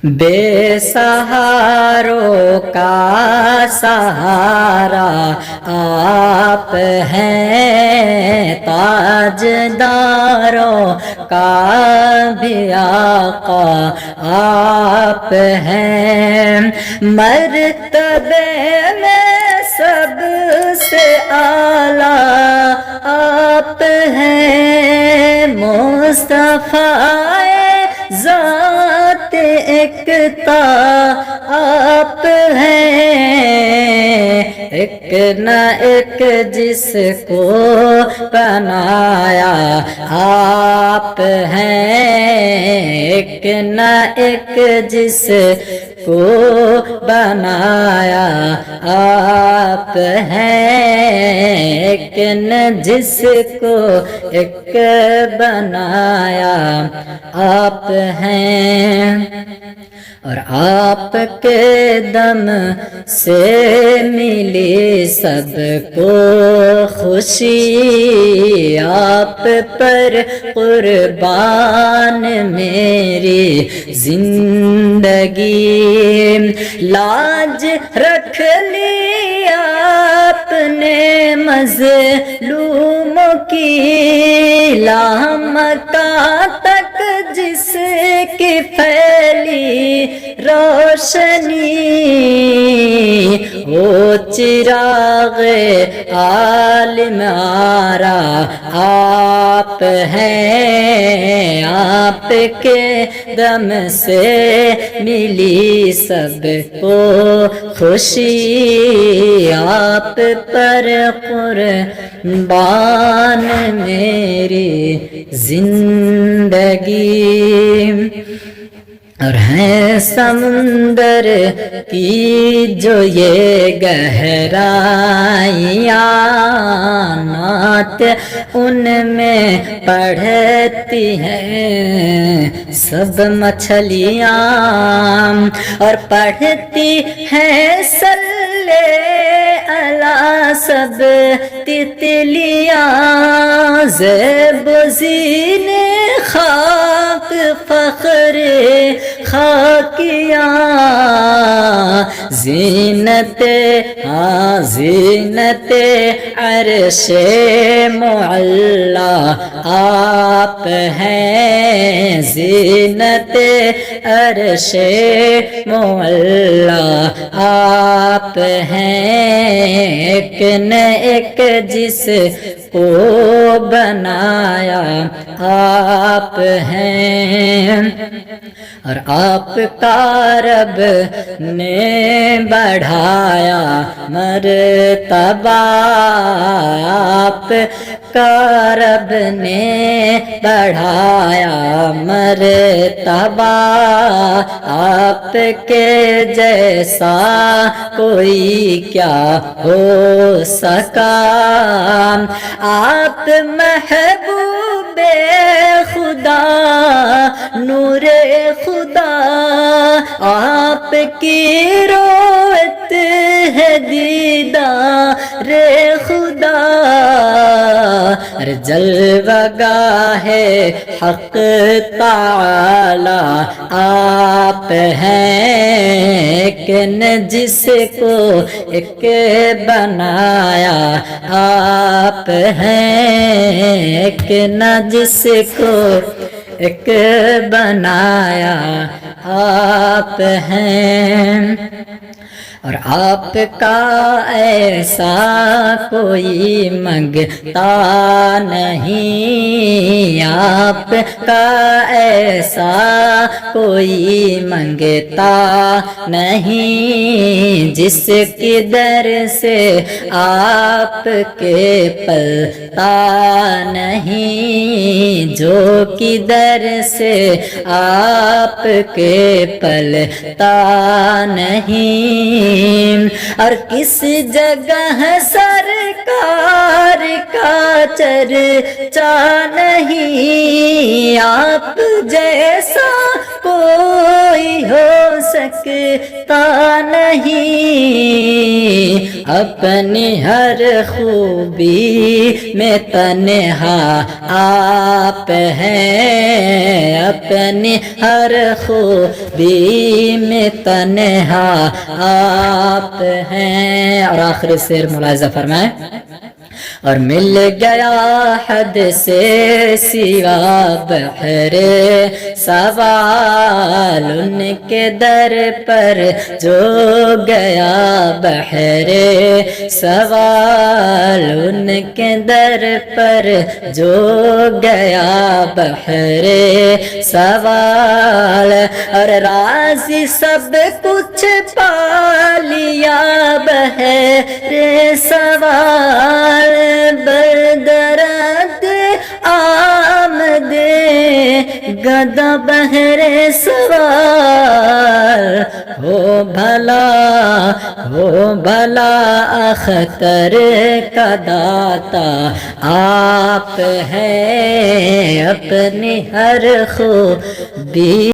بے سہاروں کا سہارا آپ ہیں، تاجداروں کا بھی آقا آپ ہیں، مرتبے میں سب سے اعلیٰ آپ ہیں، مصطفیٰ ذات اکتا آپ ہیں، ایک نہ ایک جس کو بنایا آپ ہیں، ایک نہ ایک جس کو بنایا آپ ہیں، ایک نہ جس کو ایک بنایا آپ ہیں، اور آپ کے دم سے ملی سب کو خوشی، آپ پر قربان میری زندگی، لاج رکھ لی آپ نے مظلوموں کی، لامکاں تک جس کی پھیلی روشنی، وہ چراغ عالم آرا آپ ہیں، آپ کے دم سے ملی سب کو خوشی، آپ پر قربان میری زندگی، اور ہے سمندر کی جو یہ گہرائیاں، نعت ان میں پڑھتی ہیں سب مچھلیاں، اور پڑھتی ہیں صلی علی سب تتلیاں، زیب و زین خاک فخر خاکیاں، زینت زینت عرش معلا آپ ہیں، زینت عرش معلا آپ ہیں، ایک نہ ایک جس کو بنایا آپ ہیں، اور آپ کا رب نے بڑھایا مرتبہ، آپ کا رب نے بڑھایا مرتبہ، آپ کے جیسا کوئی کیا ہو سکا، آپ محبوب خدا نور خدا، آپ کی روت ہے دیدار خدا، اور جلوہ گاہ حق تعالی آپ ہیں، ایک نے جس کو ایک بنایا آپ ہیں، ایک نہ جس کو ایک بنایا آپ ہیں، اور آپ کا ایسا کوئی منگتا نہیں، آپ کا ایسا کوئی منگتا نہیں، جس کی در سے آپ کے پلتا نہیں، جو کی در سے آپ کے پلتا نہیں، اور کس جگہ سرکار کا چرچا نہیں، آپ جیسا کوئی ہو سکتا نہیں، اپنی ہر خوبی میں تنہا آپ ہیں، اپنی ہر خوبی میں تنہا آپ ہیں۔ اور آخری شعر ملاحظہ فرمائیں، اور مل گیا حد سے سوا بحر سوال ان کے در پر جو گیا بحر سوال ان کے در پر جو گیا بحر سوال، اور راضی سب کچھ پا لیا بحر سوال، بدرد آمد گدا بحر سوال، ہو بھلا اختر کا داتا آپ ہیں، اپنی ہر خوبی